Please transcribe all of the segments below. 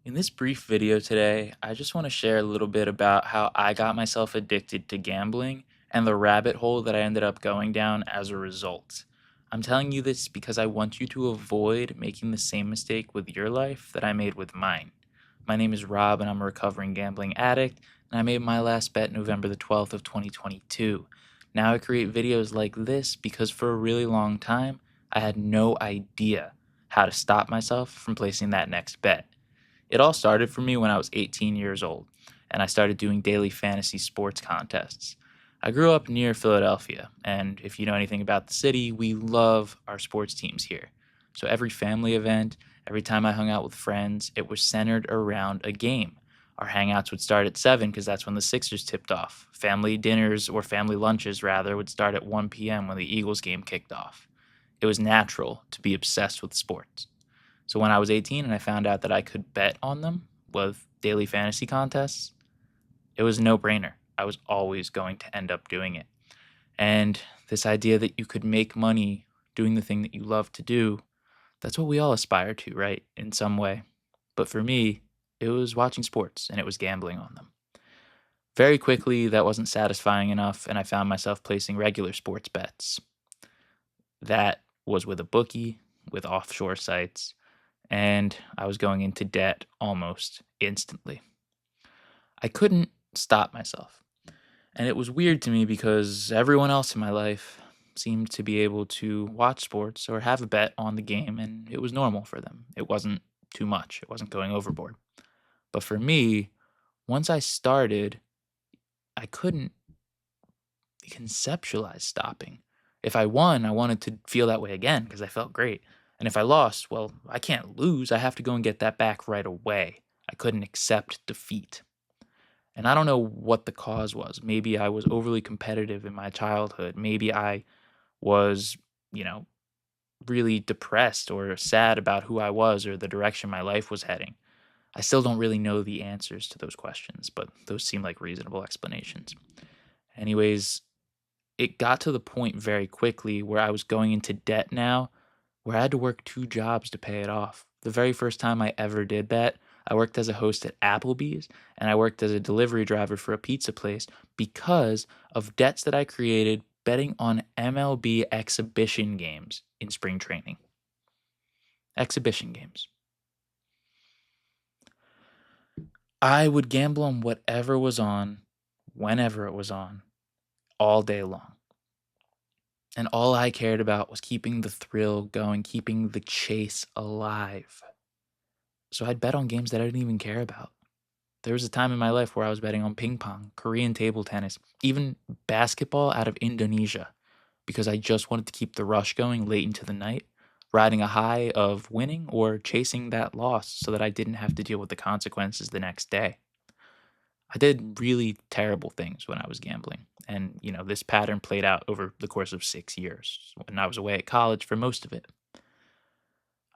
In this brief video today, I just want to share a little bit about how I got myself addicted to gambling and the rabbit hole that I ended up going down as a result. I'm telling you this because I want you to avoid making the same mistake with your life that I made with mine. My name is Rob and I'm a recovering gambling addict, and I made my last bet November the 12th of 2022. Now I create videos like this because for a really long time, I had no idea how to stop myself from placing that next bet. It all started for me when I was 18 years old, and I started doing daily fantasy sports contests. I grew up near Philadelphia, and if you know anything about the city, we love our sports teams here. So every family event, every time I hung out with friends, it was centered around a game. Our hangouts would start at 7 because that's when the Sixers tipped off. Family dinners, or family lunches rather, would start at 1 p.m. when the Eagles game kicked off. It was natural to be obsessed with sports. So when I was 18 and I found out that I could bet on them with daily fantasy contests, it was a no-brainer. I was always going to end up doing it. And this idea that you could make money doing the thing that you love to do, that's what we all aspire to, right? In some way. But for me, it was watching sports and it was gambling on them. Very quickly, that wasn't satisfying enough, and I found myself placing regular sports bets. That was with a bookie, with offshore sites, and I was going into debt almost instantly. I couldn't stop myself. And it was weird to me because everyone else in my life seemed to be able to watch sports or have a bet on the game, and it was normal for them. It wasn't too much, it wasn't going overboard. But for me, once I started, I couldn't conceptualize stopping. If I won, I wanted to feel that way again because I felt great. And if I lost, well, I can't lose. I have to go and get that back right away. I couldn't accept defeat. And I don't know what the cause was. Maybe I was overly competitive in my childhood. Maybe I was, you know, really depressed or sad about who I was or the direction my life was heading. I still don't really know the answers to those questions, but those seem like reasonable explanations. Anyways, it got to the point very quickly where I was going into debt now, where I had to work two jobs to pay it off. The very first time I ever did that, I worked as a host at Applebee's and I worked as a delivery driver for a pizza place because of debts that I created betting on MLB exhibition games in spring training. Exhibition games. I would gamble on whatever was on, whenever it was on, all day long. And all I cared about was keeping the thrill going, keeping the chase alive. So I'd bet on games that I didn't even care about. There was a time in my life where I was betting on ping pong, Korean table tennis, even basketball out of Indonesia, because I just wanted to keep the rush going late into the night, riding a high of winning or chasing that loss so that I didn't have to deal with the consequences the next day. I did really terrible things when I was gambling. And, this pattern played out over the course of 6 years when I was away at college for most of it.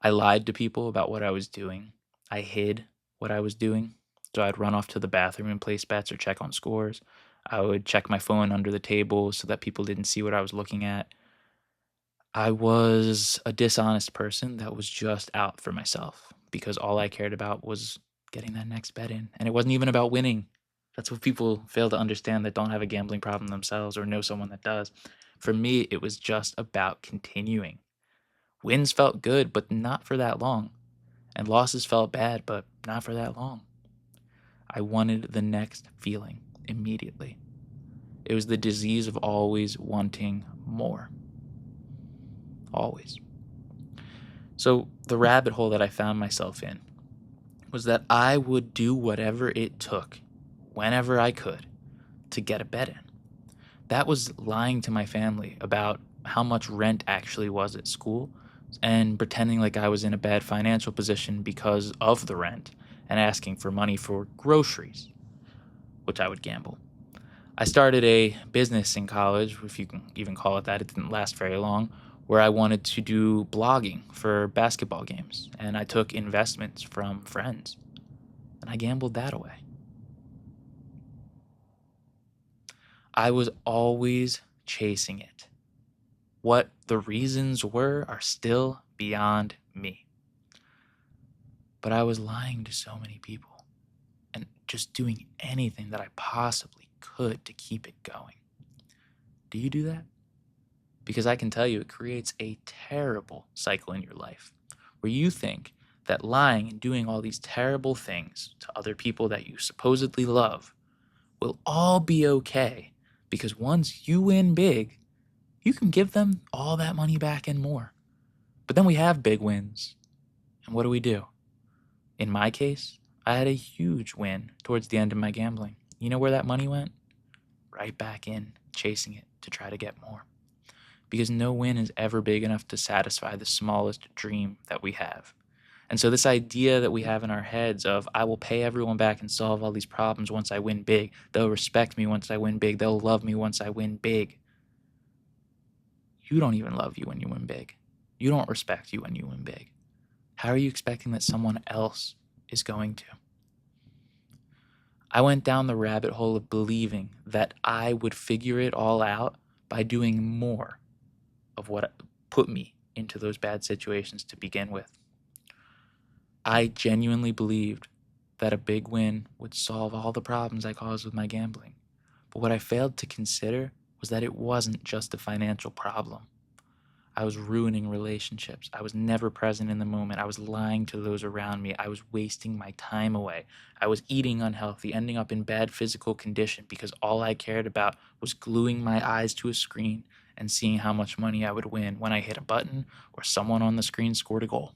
I lied to people about what I was doing. I hid what I was doing. So I'd run off to the bathroom and place bets or check on scores. I would check my phone under the table so that people didn't see what I was looking at. I was a dishonest person that was just out for myself because all I cared about was getting that next bet in. And it wasn't even about winning. That's what people fail to understand that don't have a gambling problem themselves or know someone that does. For me, it was just about continuing. Wins felt good, but not for that long. And losses felt bad, but not for that long. I wanted the next feeling immediately. It was the disease of always wanting more. Always. So, the rabbit hole that I found myself in was that I would do whatever it took, whenever I could, to get a bet in. That was lying to my family about how much rent actually was at school and pretending like I was in a bad financial position because of the rent and asking for money for groceries, which I would gamble. I started a business in college, if you can even call it that. It didn't last very long, where I wanted to do blogging for basketball games, and I took investments from friends, and I gambled that away. I was always chasing it. What the reasons were are still beyond me. but I was lying to so many people and just doing anything that I possibly could to keep it going. Do you do that? Because I can tell you it creates a terrible cycle in your life where you think that lying and doing all these terrible things to other people that you supposedly love will all be okay because once you win big, you can give them all that money back and more. But then we have big wins. And what do? In my case, I had a huge win towards the end of my gambling. You know where that money went? Right back in, chasing it to try to get more. Because no win is ever big enough to satisfy the smallest dream that we have. And so this idea that we have in our heads of I will pay everyone back and solve all these problems once I win big. They'll respect me once I win big. They'll love me once I win big. You don't even love you when you win big. You don't respect you when you win big. How are you expecting that someone else is going to? I went down the rabbit hole of believing that I would figure it all out by doing more of what put me into those bad situations to begin with. I genuinely believed that a big win would solve all the problems I caused with my gambling. But what I failed to consider was that it wasn't just a financial problem. I was ruining relationships. I was never present in the moment. I was lying to those around me. I was wasting my time away. I was eating unhealthy, ending up in bad physical condition because all I cared about was gluing my eyes to a screen and seeing how much money I would win when I hit a button or someone on the screen scored a goal.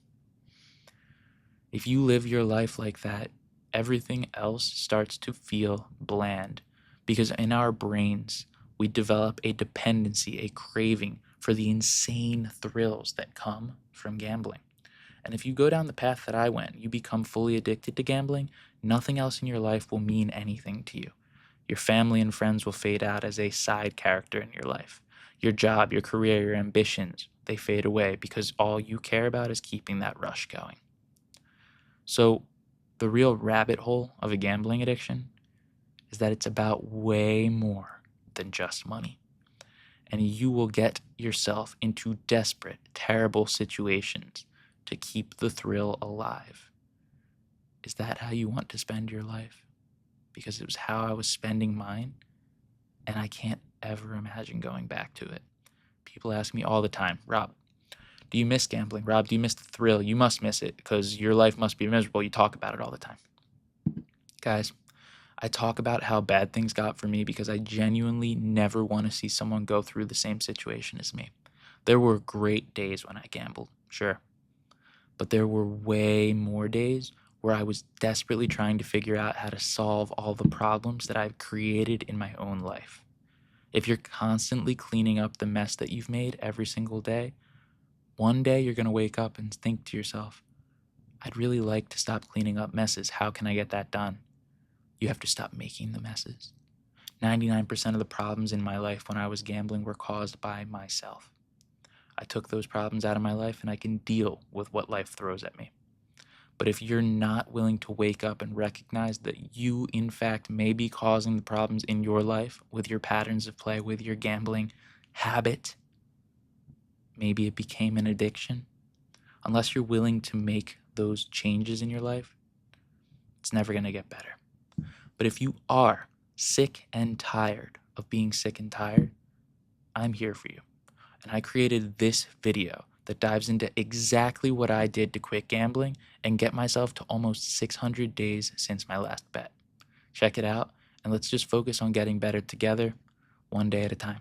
If you live your life like that, everything else starts to feel bland because in our brains, we develop a dependency, a craving for the insane thrills that come from gambling. And if you go down the path that I went, you become fully addicted to gambling, nothing else in your life will mean anything to you. Your family and friends will fade out as a side character in your life. Your job, your career, your ambitions, they fade away because all you care about is keeping that rush going. So the real rabbit hole of a gambling addiction is that it's about way more than just money. And you will get yourself into desperate, terrible situations to keep the thrill alive. Is that how you want to spend your life? Because it was how I was spending mine, and I can't ever imagine going back to it. People ask me all the time, Rob, do you miss gambling? Rob, do you miss the thrill? You must miss it because your life must be miserable. You talk about it all the time. Guys, I talk about how bad things got for me because I genuinely never want to see someone go through the same situation as me. There were great days when I gambled, sure. But there were way more days where I was desperately trying to figure out how to solve all the problems that I've created in my own life. If you're constantly cleaning up the mess that you've made every single day, one day you're going to wake up and think to yourself, I'd really like to stop cleaning up messes. How can I get that done? You have to stop making the messes. 99% of the problems in my life when I was gambling were caused by myself. I took those problems out of my life and I can deal with what life throws at me. But if you're not willing to wake up and recognize that you, in fact, may be causing the problems in your life with your patterns of play, with your gambling habit, maybe it became an addiction, unless you're willing to make those changes in your life, it's never going to get better. But if you are sick and tired of being sick and tired, I'm here for you. And I created this video that dives into exactly what I did to quit gambling and get myself to almost 600 days since my last bet. Check it out, and let's just focus on getting better together, one day at a time.